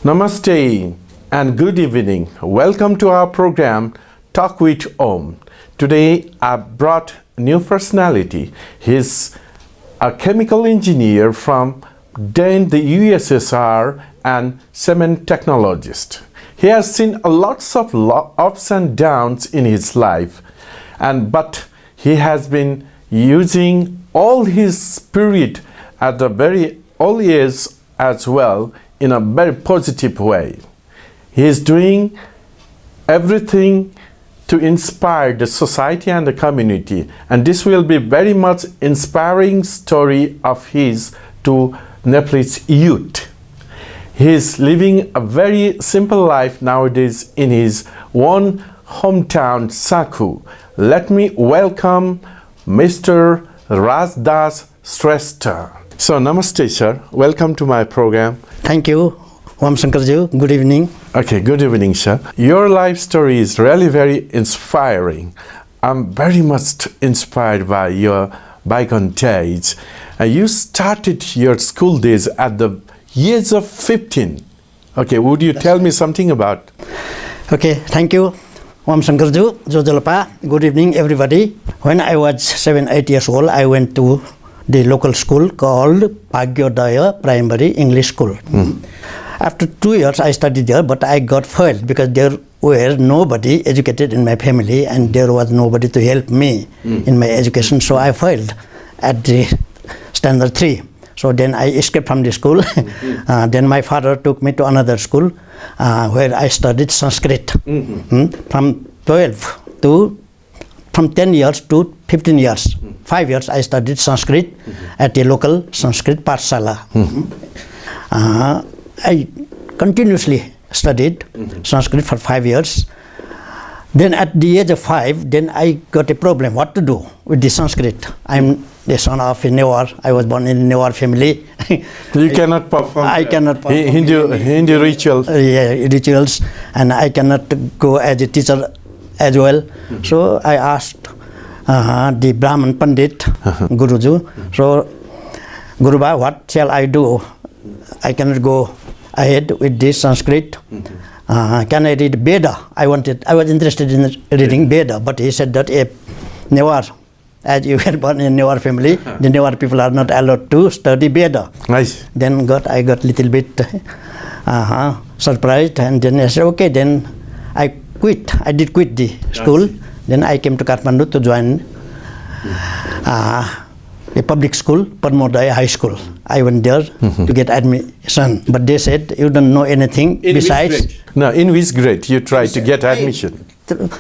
Namaste and good evening. Welcome to our program Talk with Om. Today I brought a new personality. He's a chemical engineer from then the USSR and cement technologist. He has seen lots of ups and downs in his life, but he has been using all his spirit at the very early age as well in a very positive way. He is doing everything to inspire the society and the community, and this will be very much inspiring story of his to Nepalese youth. He is living a very simple life nowadays in his own hometown, Sakhu. Let me welcome Mr. RAJDAS Shrestha. So, namaste, sir. Welcome to my program. Thank you, Om Shankarji. Good evening. Okay, good evening, sir. Your life story is really very inspiring. I'm very much inspired by your bygone days. You started your school days at the age of 15. Okay, would you tell me something about? Okay, thank you, Om Shankarji, Jojalapa. Good evening, everybody. When I was 7-8 years old, I went to the local school called Bhagyodaya Primary English School. After 2 years, I studied there, but I got failed because there were nobody educated in my family and there was nobody to help me in my education. So I failed at the standard 3. So then I escaped from the school. Then my father took me to another school where I studied Sanskrit from 10 years to 15 years. 5 years I studied Sanskrit at a local Sanskrit Pathshala. I continuously studied Sanskrit for 5 years. Then at the age of 5, then I got a problem what to do with the Sanskrit. I'm the son of a Newar. I was born in a Newar family. You cannot perform. I cannot perform Hindu rituals. Rituals, and I cannot go as a teacher as well. So I asked the Brahman Pandit, Guruji, so Guruba, what shall I do? I cannot go ahead with this Sanskrit. Can I read Veda? I was interested in reading Veda, but he said that a Newar, as you were born in a Newar family, the Newar people are not allowed to study Veda. Nice. Then I got little bit surprised, and then I said, okay, then I quit. I did quit the school. Then I came to Kathmandu to join a public school, Padmodaya High School. I went there to get admission, but they said, you don't know anything besides. No, in which grade you tried to get admission?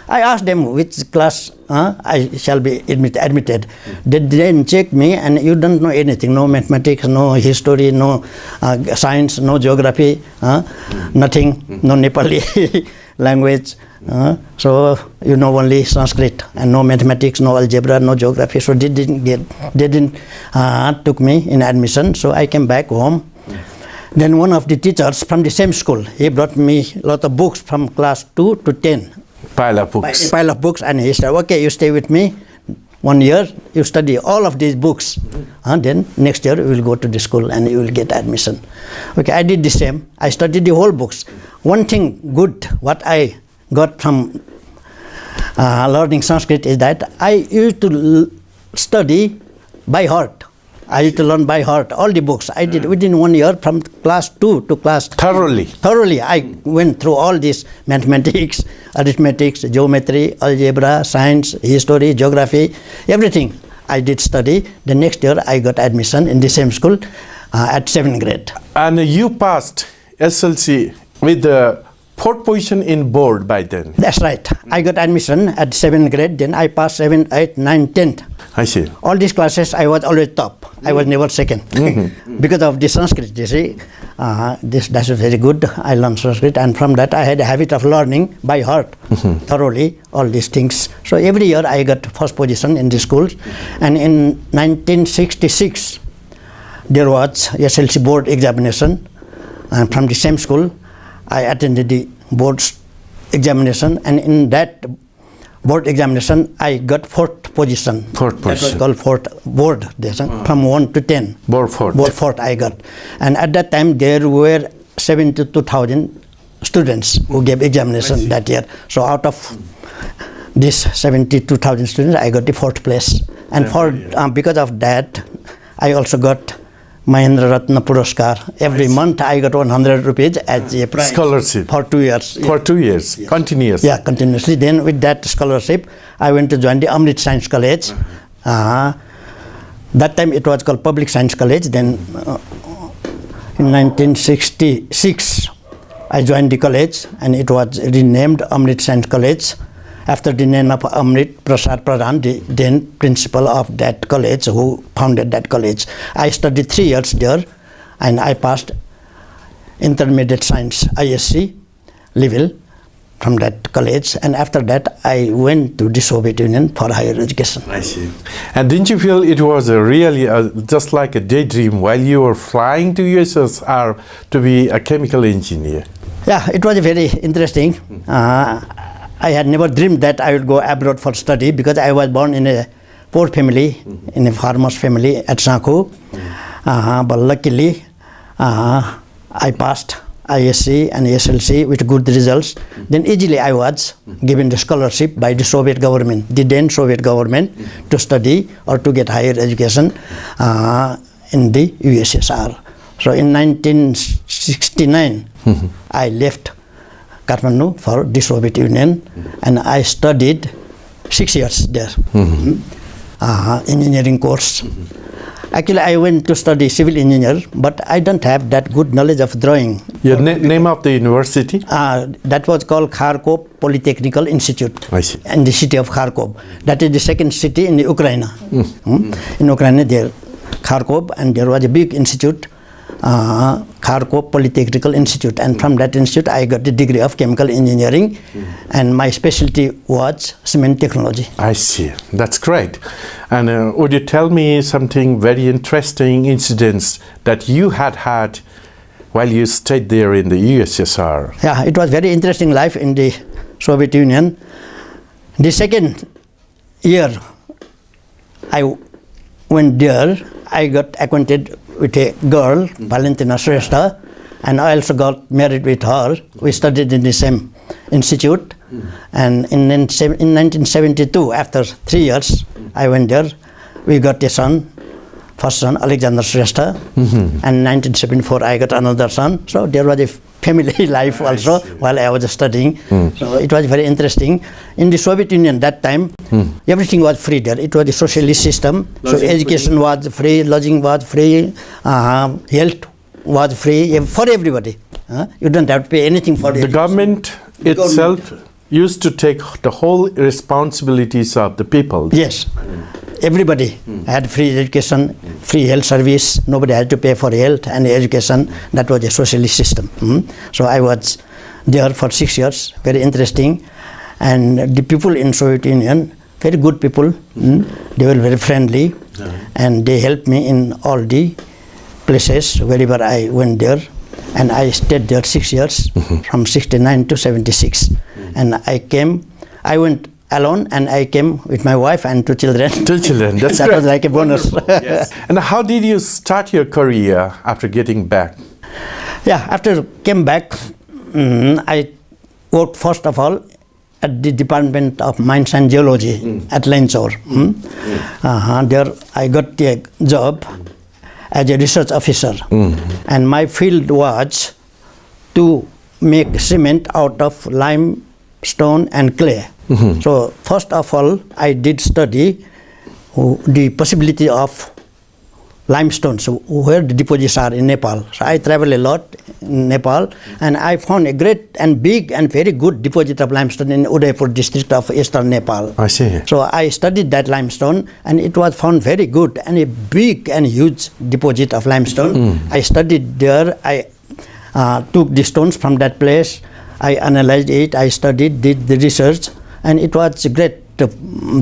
I asked them which class I shall be admitted. They then checked me, and you don't know anything, no mathematics, no history, no science, no geography, nothing, no Nepali language. So you know only Sanskrit and no mathematics, no algebra, no geography. So they didn't took me in admission. So I came back home. Then one of the teachers from the same school, he brought me a lot of books from class 2 to 10. Pile of books. A pile of books, and he said, okay, you stay with me 1 year, you study all of these books. Then next year you will go to the school and you will get admission. Okay, I did the same. I studied the whole books. One thing good what I got from learning Sanskrit is that I used to study by heart. I used to learn by heart all the books. I did within 1 year from class 2 to class... Thoroughly. I went through all this mathematics, arithmetics, geometry, algebra, science, history, geography, everything. I did study. The next year I got admission in the same school at 7th grade. And you passed SLC with the 4th position in board by then. That's right. I got admission at 7th grade, then I passed 7th, 8th, 9th, 10th. I see. All these classes I was always top. I was never second. Because of the Sanskrit, you see. That was very good. I learned Sanskrit, and from that I had a habit of learning by heart thoroughly all these things. So every year I got first position in the schools. And in 1966 there was SLC board examination, and from the same school I attended the board examination, and in that board examination I got 4th position. 4th position. That was called 4th board, from 1 to 10. Board 4th. Board 4th I got. And at that time there were 72,000 students who gave examination that year. So out of this 72,000 students, I got the 4th place. And because of that, I also got Mahendra Ratna Puraskar. Every month I got 100 rupees as a prize. Scholarship. For 2 years. For 2 years, Yes. continuous. Yeah, continuously. Then with that scholarship, I went to join the Amrit Science College. That time it was called Public Science College. Then in 1966, I joined the college and it was renamed Amrit Science College after the name of Amrit Prasad Pradhan, the then principal of that college who founded that college. I studied 3 years there and I passed intermediate science ISC level from that college, and after that I went to the Soviet Union for higher education. I see. And didn't you feel it was really just like a daydream while you were flying to USSR to be a chemical engineer? Yeah, it was very interesting. I had never dreamed that I would go abroad for study because I was born in a poor family, in a farmer's family at Sanku. But luckily, I passed ISC and SLC with good results. Then easily I was given the scholarship by the Soviet government, the then Soviet government, to study or to get higher education in the USSR. So in 1969, I left Kathmandu for the Soviet Union and I studied 6 years there, engineering course. Actually, I went to study civil engineer, but I don't have that good knowledge of drawing. Your name of the university? That was called Kharkov Polytechnical Institute. I see. In the city of Kharkov. That is the second city in the Ukraine. In Ukraine, there Kharkov, and there was a big institute, Kharkov Polytechnical Institute, and from that institute I got the degree of chemical engineering, and my specialty was cement technology. I see. That's great. And would you tell me something very interesting incidents that you had while you stayed there in the USSR? Yeah, it was very interesting life in the Soviet Union. The second year I went there, I got acquainted with a girl, Valentina Shrestha, and I also got married with her. We studied in the same institute, and in 1972, after 3 years, I went there. We got a son, first son, Alexander Shrestha, and 1974 I got another son. So there was a family life also while I was studying. So it was very interesting. In the Soviet Union that time, everything was free there. It was a socialist system. So education was free, lodging was free, health was free for everybody. You don't have to pay anything for the government itself used to take the whole responsibilities of the people. Yes. Everybody had free education, free health service. Nobody had to pay for health and education. That was a socialist system. So I was there for 6 years. Very interesting. And the people in Soviet Union, very good people. They were very friendly, and they helped me in all the places wherever I went there. And I stayed there 6 years, from 69 to 76. And I went alone, and I came with my wife and 2 children. 2 children, that's that great. was like a bonus. Yes. And how did you start your career after getting back? Yeah, after came back, I worked first of all at the Department of Mines and Geology at Lanchor. There I got a job as a research officer, and my field was to make cement out of limestone and clay. So first of all, I did study the possibility of limestone, so where the deposits are in Nepal. So I travel a lot in Nepal, and I found a great and big and very good deposit of limestone in Udaipur district of eastern Nepal. I see. So I studied that limestone, and it was found very good and a big and huge deposit of limestone. I studied there. I took the stones from that place. I analyzed it. I studied, did the research, and it was a great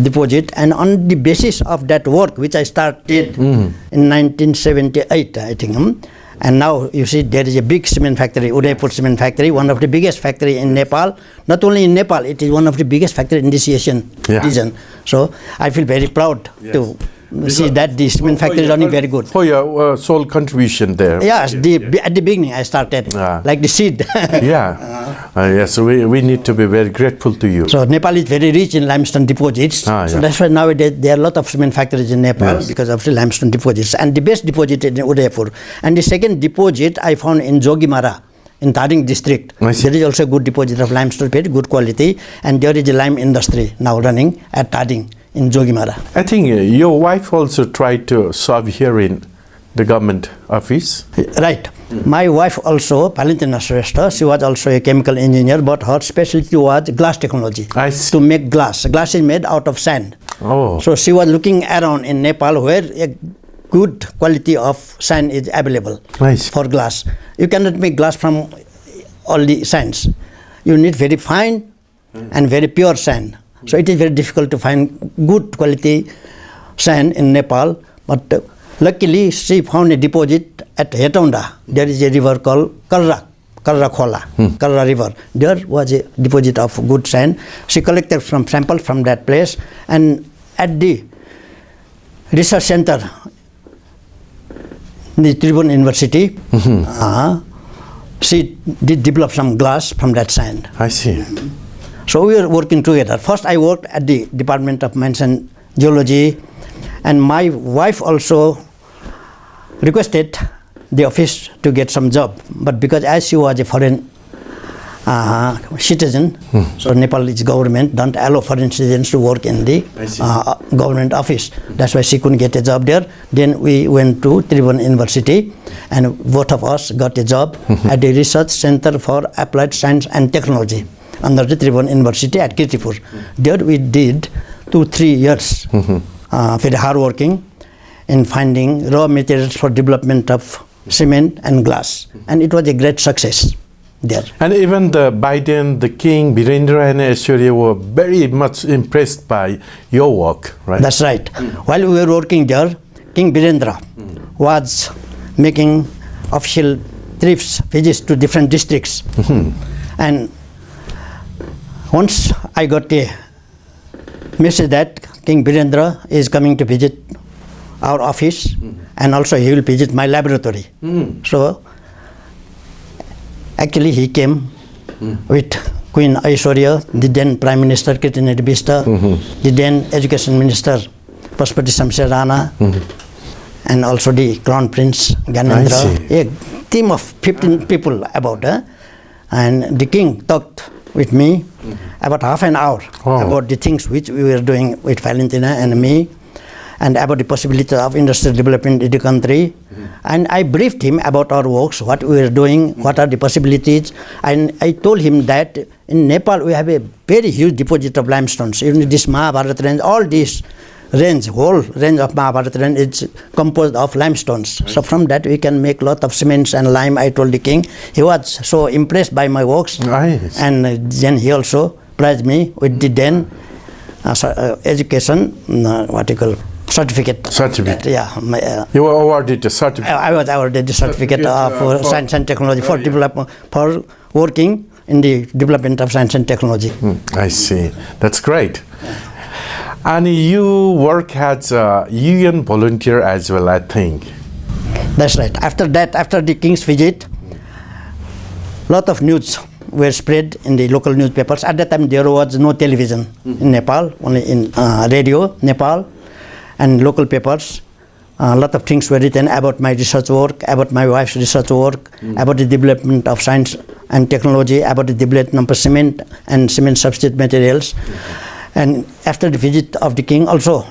deposit. And on the basis of that work, which I started in 1978, I think, and now you see there is a big cement factory, Udaipur cement factory, one of the biggest factory in Nepal. Not only in Nepal, it is one of the biggest factory in this Asian region. So I feel very proud to see that the cement factory is running very good. For your sole contribution there. Yes, at the beginning I started, like the seed. Yes, we need to be very grateful to you. So Nepal is very rich in limestone deposits. So that's why nowadays there are a lot of cement factories in Nepal because of the limestone deposits. And the best deposit is in Udaipur. And the second deposit I found in Jogimara, in Tading district. There is also a good deposit of limestone, very good quality. And there is a lime industry now running at Tading in Jogimara. I think your wife also tried to serve here in the government office. Right. My wife also, Valentina Shrestha, she was also a chemical engineer, but her specialty was glass technology. To make glass. Glass is made out of sand. So she was looking around in Nepal where a good quality of sand is available for glass. You cannot make glass from all the sands. You need very fine and very pure sand. So it is very difficult to find good quality sand in Nepal. But luckily, she found a deposit at Hetonda. There is a river called Karra River. There was a deposit of good sand. She collected some samples from that place, and at the research center, the Tribhuvan University, she did develop some glass from that sand. I see. So we were working together. First, I worked at the Department of Mines and Geology, and my wife also requested the office to get some job. But because as she was a foreign citizen, so Nepalese government don't allow foreign citizens to work in the government office. That's why she couldn't get a job there. Then we went to Tribhuvan University, and both of us got a job at the Research Center for Applied Science and Technology under the Tribhuvan University at Kirtipur. There we did 2-3 years, very hard working in finding raw materials for development of cement and glass. And it was a great success there. And even the Biden, the King, Birendra and Aishwarya were very much impressed by your work, right? That's right. While we were working there, King Birendra was making official trips, visits to different districts. And once I got a message that King Birendra is coming to visit our office, and also he will visit my laboratory. So actually he came with Queen Aishwarya, the then Prime Minister Kirtinadi Bista, the then Education Minister Pashupati Shamsher Rana, and also the Crown Prince Gyanendra. A team of 15 people about. And the king talked with me about half an hour about the things which we were doing with Valentina and me, and about the possibility of industrial development in the country. And I briefed him about our works, what we were doing, what are the possibilities. And I told him that in Nepal we have a very huge deposit of limestones. Even this Mahabharat range, all this range, whole range of Mahabharat range is composed of limestones. So from that we can make lot of cements and lime, I told the king. He was so impressed by my works. And then he also prized me with the then education, certificate. You were awarded a certificate. I was awarded the certificate of science and technology for development, for working in the development of science and technology. I see. That's great. And you work as a UN volunteer as well, I think. That's right. After that, after the king's visit, lot of news were spread in the local newspapers. At that time, there was no television in Nepal, only in radio, Nepal, and local papers. A lot of things were written about my research work, about my wife's research work, about the development of science and technology, about the development of cement and cement substitute materials. And after the visit of the king also,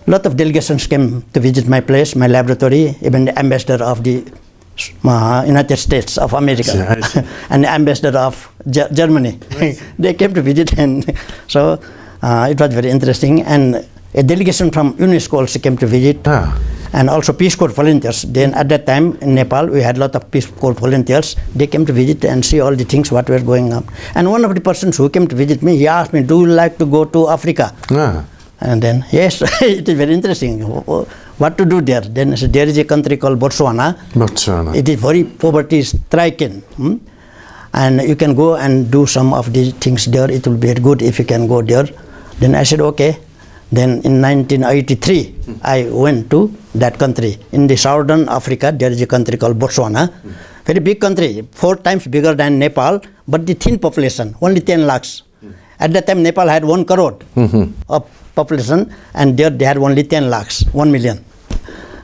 a lot of delegations came to visit my place, my laboratory, even the ambassador of the United States of America and the ambassador of Germany. They came to visit, and so it was very interesting. And a delegation from UNESCO also came to visit, and also Peace Corps volunteers. Then at that time in Nepal we had a lot of Peace Corps volunteers. They came to visit and see all the things what were going on. And one of the persons who came to visit me, he asked me, "Do you like to go to Africa?" And then, yes, it is very interesting. What to do there? Then I said, there is a country called Botswana. It is very poverty stricken. And you can go and do some of these things there. It will be good if you can go there. Then I said, okay. Then in 1983, I went to that country. In the southern Africa, there is a country called Botswana. Very big country, 4 times bigger than Nepal, but the thin population, only 10 lakhs. At that time, Nepal had 1 crore of population, and there they had only 10 lakhs, 1 million.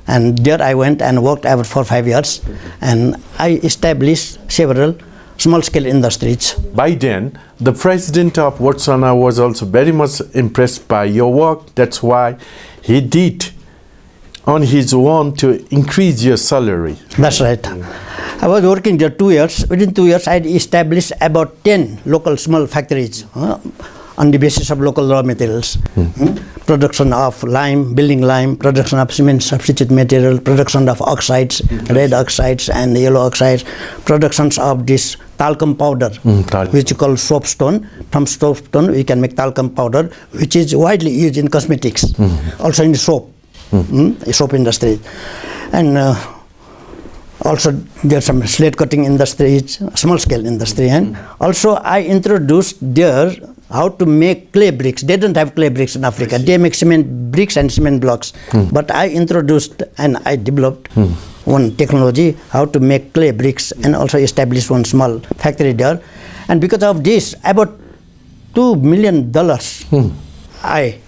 And there I went and worked for 5 years, and I established several small-scale industries. By then, the president of Botswana was also very much impressed by your work. That's why he did on his own to increase your salary. That's right. I was working there 2 years. Within 2 years, I established about 10 local small factories on the basis of local raw materials. Production of lime, building lime, production of cement substitute material, production of oxides, red oxides and yellow oxides, productions of this talcum powder, which you call soapstone. From soapstone, we can make talcum powder, which is widely used in cosmetics, also in the soap, soap industry. And also there's some slate cutting industry, small scale industry. And also I introduced there how to make clay bricks. They don't have clay bricks in Africa. They make cement bricks and cement blocks. But I introduced and I developed one technology how to make clay bricks, and also established one small factory there. And because of this, about $2 million I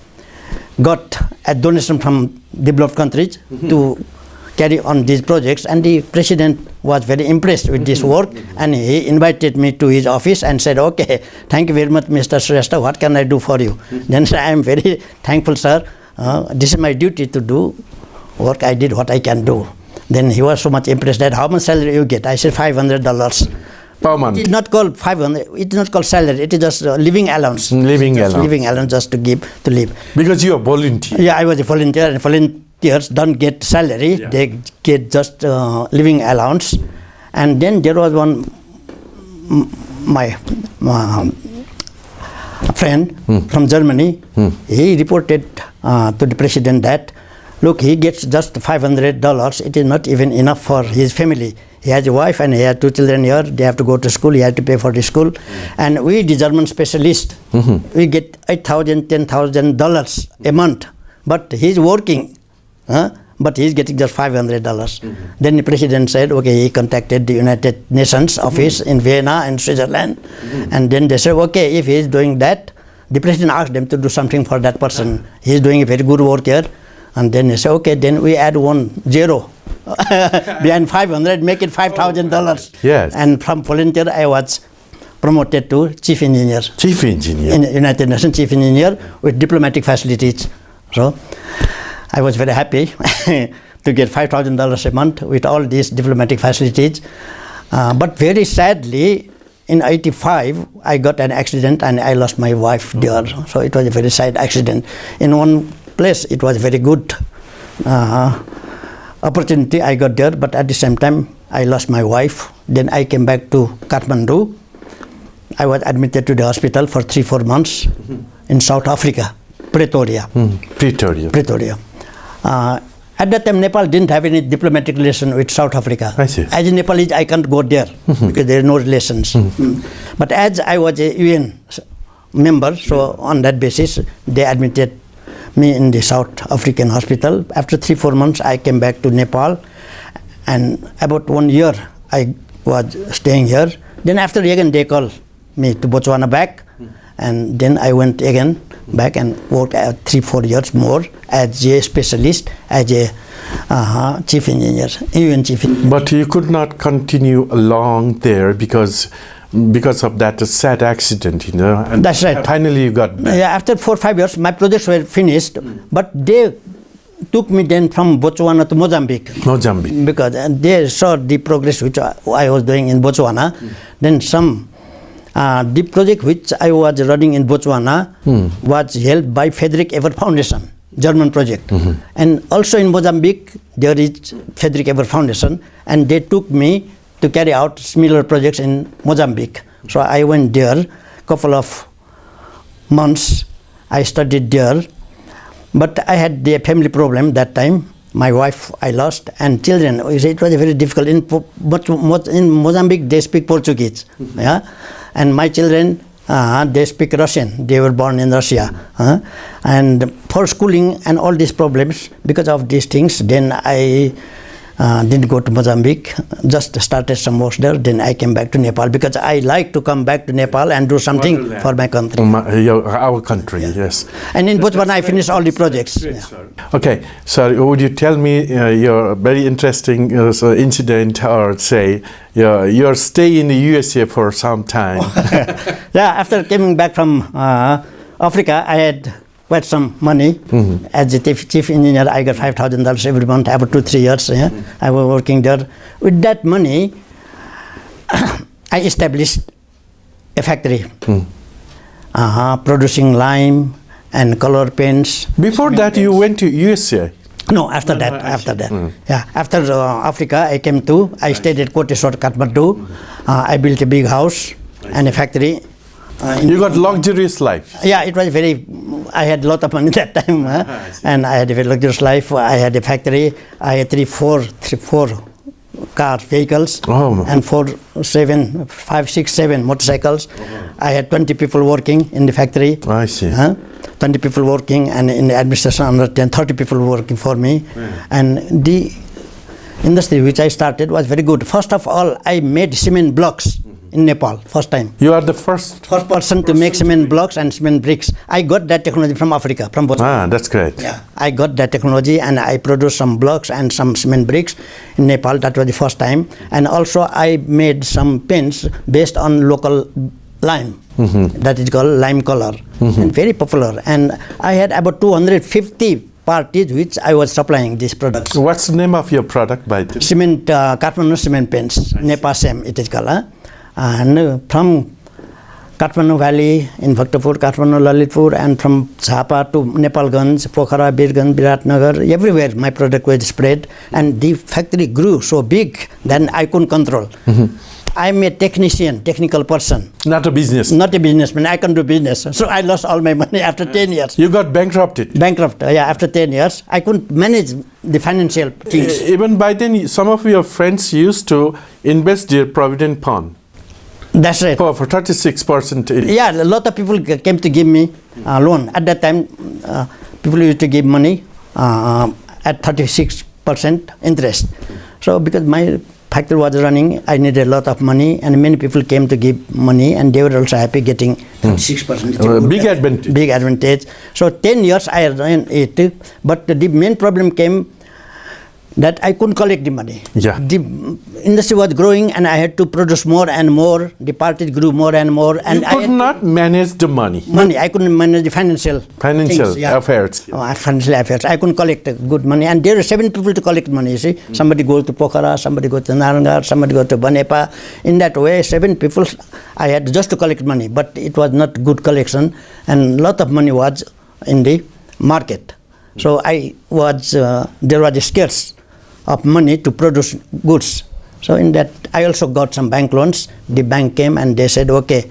got a donation from developed countries to carry on these projects, and the president was very impressed with this work, and he invited me to his office and said, okay, thank you very much, Mr. Shrestha, what can I do for you? Then I am very thankful, sir. This is my duty to do work. I did what I can do. Then he was so much impressed that how much salary you get? I said $500 per month. It is not called 500. It is not called salary. It is just living allowance. Living allowance. Living allowance just to live. Because you are volunteer. Yeah, I was a volunteer, and volunteers don't get salary. Yeah. They get just living allowance. And then there was one, my friend from Germany. He reported to the president that, look, he gets just $500. It is not even enough for his family. He has a wife and he has 2 children here. They have to go to school. He has to pay for the school. And we, the German specialists, we get $8,000, $10,000 a month. But he's working, but he's getting just $500. Then the president said, okay, he contacted the United Nations office in Vienna and Switzerland. And then they said, okay, if he's doing that, the president asked them to do something for that person. He's doing a very good work here. And then they say, okay, then we add 1 0 behind 500, make it $5,000. Yes. And from volunteer, I was promoted to chief engineer. Chief engineer. In United Nations chief engineer with diplomatic facilities. So I was very happy to get $5,000 a month with all these diplomatic facilities. But very sadly, in 85, I got an accident and I lost my wife there. So it was a very sad accident. In one place, it was very good opportunity I got there, but at the same time, I lost my wife. Then I came back to Kathmandu. I was admitted to the hospital for 3-4 months in South Africa, Pretoria. Pretoria. At that time, Nepal didn't have any diplomatic relation with South Africa. I see. As a Nepalese, I can't go there because there are no relations. But as I was a UN member, so on that basis, they admitted me in the South African hospital. After 3-4 months, I came back to Nepal, and about 1 year I was staying here. Then after again they called me to Botswana back, and then I went again back and worked 3-4 years more as a specialist, as a chief engineer, UN chief engineer. But you could not continue along there because of that sad accident, And that's right. Finally, you got back. Yeah, after 4-5 years, my projects were finished, but they took me then from Botswana to Mozambique. Because they saw the progress which I was doing in Botswana. Then the project which I was running in Botswana was held by Frederick Ever Foundation, German project. And also in Mozambique, there is Frederick Ever Foundation, and they took me to carry out similar projects in Mozambique. So I went there couple of months. I studied there, but I had a family problem that time. My wife I lost, and children. It was very difficult. In Mozambique, they speak Portuguese, and my children They speak Russian. They were born in Russia. And for schooling and all these problems, because of these things, then I didn't go to Mozambique, just started some work there. Then I came back to Nepal because I like to come back to Nepal and do something for my country. Our country, yes. And in Botswana, I finished all the projects. Great, okay, so would you tell me your very interesting incident, or say your stay in the USA for some time? Yeah, after coming back from Africa, I had quite some money. As the chief engineer, I got $5,000 every month, about 2-3 years. I was working there. With that money, I established a factory producing lime and color paints. Before that, you went to USA? No, after that. Yeah, after Africa, I came to. I stayed at Koteshwar, Kathmandu. I built a big house and a factory. You got luxurious life. Yeah, it was very. I had a lot of money that time, and I had a very luxurious life. I had a factory. I had four car vehicles, and 5, 6, 7 motorcycles. I had 20 people working in the factory. I see. 20 people working, and in the administration, under 30 people working for me. And the industry which I started was very good. First of all, I made cement blocks in Nepal, first time. You are the first person to make cement blocks and cement bricks. I got that technology from Africa, from Botswana. That's great. Yeah, I got that technology and I produced some blocks and some cement bricks in Nepal. That was the first time. And also I made some pens based on local lime. That is called lime color. And very popular. And I had about 250 parties which I was supplying these products. What's the name of your product by the Cement, Kathmandu cement pens, Nepasem it is called. And from Kathmandu Valley, in Bhaktapur, Kathmandu, Lalitpur, and from Jhapa to Nepalganj, Pokhara, Birganj, Viratnagar, everywhere my product was spread. And the factory grew so big that I couldn't control. I'm a technician, technical person. Not a business. Not a businessman. I can do business. So I lost all my money after 10 years. You got bankrupted? Bankrupt, yeah, after 10 years. I couldn't manage the financial things. Even by then, some of your friends used to invest their provident fund. That's right. For 36%. Yeah, a lot of people came to give me a loan. At that time, people used to give money at 36% interest. So because my factory was running, I needed a lot of money, and many people came to give money, and they were also happy getting 36%. Big advantage. Big advantage. So 10 years I ran it, but the main problem came that I couldn't collect the money. Yeah. The industry was growing and I had to produce more and more. The parties grew more and more. And you could not manage the money. I couldn't manage the financial things, affairs. Financial affairs. I couldn't collect good money. And there were 7 people to collect money, you see. Somebody goes to Pokhara, somebody goes to Narangar, somebody goes to Banepa. In that way, 7 people I had just to collect money. But it was not good collection. And a lot of money was in the market. So there was a scarce of money to produce goods. So in that, I also got some bank loans. The bank came and they said, okay,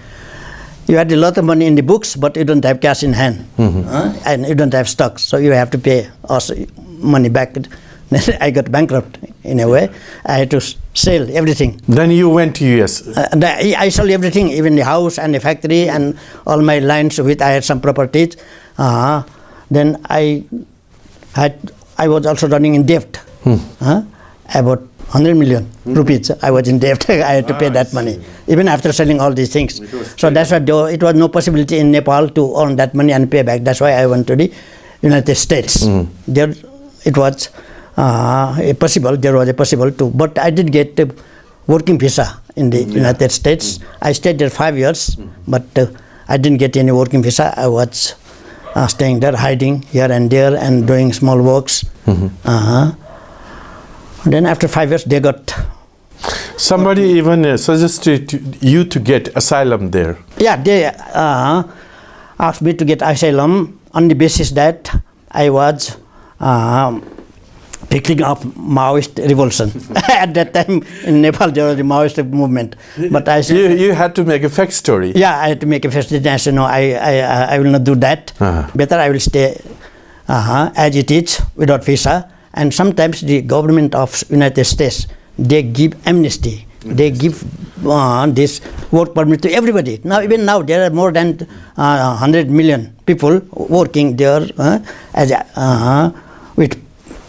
you had a lot of money in the books, but you don't have cash in hand, and you don't have stocks, so you have to pay us money back. Then I got bankrupt in a way. I had to sell everything. Then you went to US. I sold everything, even the house and the factory and all my lands with I had some properties. Then I was also running in debt. About 100 million rupees I was in debt. I had to pay that money, even after selling all these things. So that's why it was no possibility in Nepal to earn that money and pay back. That's why I went to the United States. There it was possible. There was a possible to, but I did get a working visa in the United States. I stayed there 5 years, but I didn't get any working visa. I was staying there, hiding here and there, and doing small works. Then after 5 years, they got... Somebody even suggested you to get asylum there. Yeah, they asked me to get asylum on the basis that I was picking up Maoist revolution. At that time in Nepal, there was a Maoist movement. But I said... You had to make a fake story. Yeah, I had to make a fake story. I said, no, I will not do that. Better I will stay as it is, without visa. And sometimes the government of United States, they give amnesty They give this work permit to everybody. Now, even now, there are more than 100 million people working there as with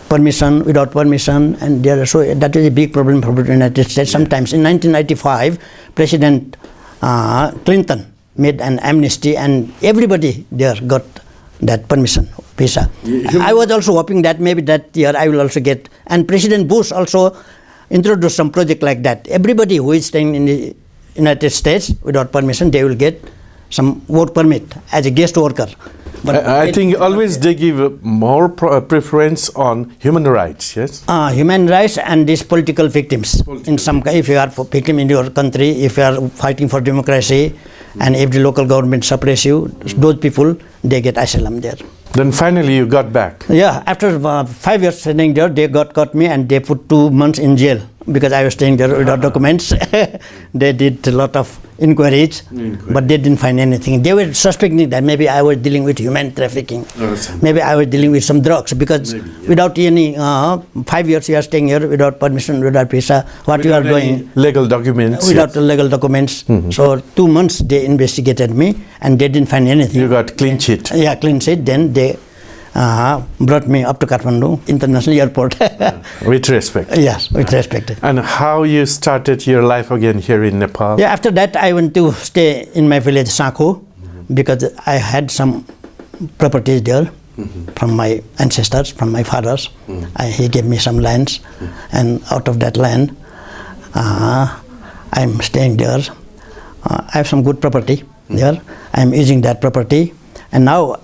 permission, without permission, and there. So that is a big problem for the United States. Sometimes in 1995, President Clinton made an amnesty, and everybody there got that permission visa. I was also hoping that maybe that year I will also get. And President Bush also introduced some project like that. Everybody who is staying in the United States without permission, they will get some work permit as a guest worker. But I think always they give more preference on human rights, yes? Human rights and these political victims. In some, if you are a victim in your country, if you are fighting for democracy, and if the local government suppress you, those people, they get asylum there. Then finally you got back. Yeah, after 5 years staying there, they caught me and they put 2 months in jail because I was staying there without documents. They did a lot of inquiries, but they didn't find anything. They were suspecting that maybe I was dealing with human trafficking. Maybe I was dealing with some drugs because without any 5 years you are staying here without permission, without visa, what you are doing? Legal documents. Without legal documents. So 2 months they investigated me and they didn't find anything. You got clean sheet. Yeah, clean sheet. Then they brought me up to Kathmandu International Airport. With respect. Yes, with respect. And how you started your life again here in Nepal? Yeah, after that I went to stay in my village Sakho because I had some properties there from my ancestors, from my fathers. He gave me some lands, and out of that land I'm staying there. I have some good property there. I'm using that property, and now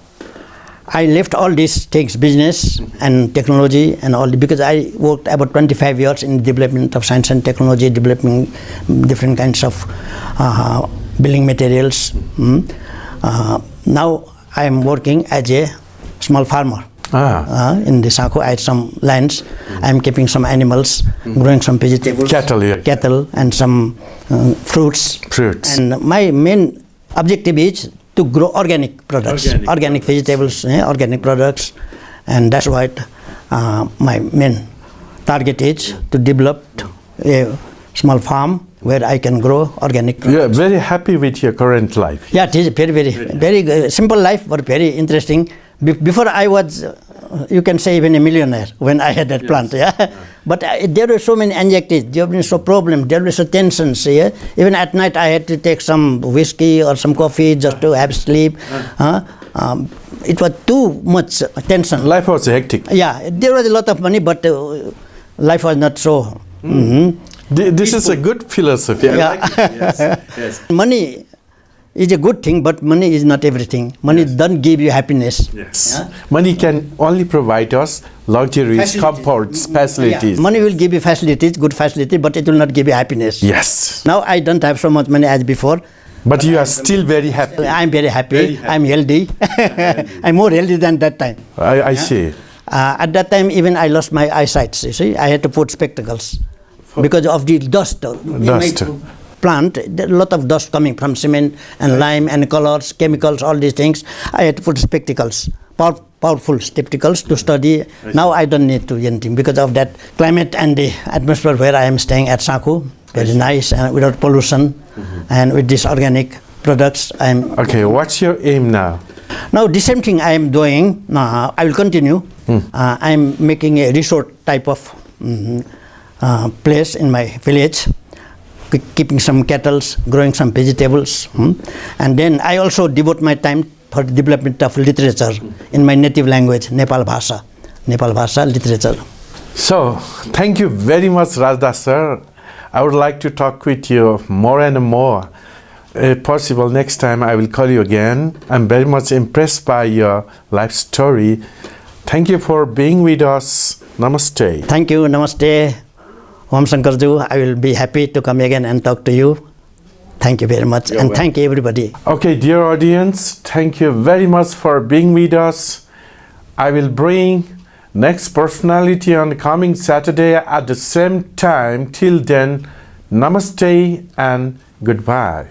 I left all these things, business and technology and all, because I worked about 25 years in development of science and technology, developing different kinds of building materials. Now I am working as a small farmer. In the Sakho, I had some lands. I am keeping some animals, growing some vegetables, cattle, and some fruits. And my main objective is to grow organic products, organic vegetables, organic products, and that's what my main target is, to develop a small farm where I can grow organic products. You are very happy with your current life. Yeah, it is very simple life, but very interesting. Before I was, you can say, even a millionaire when I had that plant. Yeah, but there were so many anxieties, there were so problems, there were so tensions. Yeah? Even at night I had to take some whiskey or some coffee just to have sleep. It was too much tension. Life was hectic. Yeah, there was a lot of money, but life was not so. This is a good philosophy. I like it. Yes. Money is a good thing, but money is not everything. Money doesn't give you happiness. Yes. Yeah? Money can only provide us luxuries, comforts, facilities. Yeah. Money will give you facilities, good facilities, but it will not give you happiness. Yes. Now I don't have so much money as before. But you are still very happy. I'm very happy. I'm healthy. I'm more healthy than that time. I see. At that time, even I lost my eyesight. You see, I had to put spectacles because of the dust. Plant, there are a lot of dust coming from cement and lime and colors, chemicals, all these things. I had to put spectacles, powerful spectacles to study. Now I don't need to do anything because of that climate and the atmosphere where I am staying at Sakho. Very nice and without pollution, and with these organic products. Okay, what's your aim now? Now the same thing I am doing. I will continue. I am making a resort type of place in my village, keeping some cattle, growing some vegetables, and then I also devote my time for the development of literature in my native language, Nepal Bhasha literature. So, thank you very much, RAJDAS sir. I would like to talk with you more and more. If possible, next time I will call you again. I'm very much impressed by your life story. Thank you for being with us. Namaste. Thank you. Namaste. Om Shankarju, I will be happy to come again and talk to you. Thank you very much. And thank you, everybody. Okay, dear audience, thank you very much for being with us. I will bring next personality on coming Saturday at the same time. Till then, namaste and goodbye.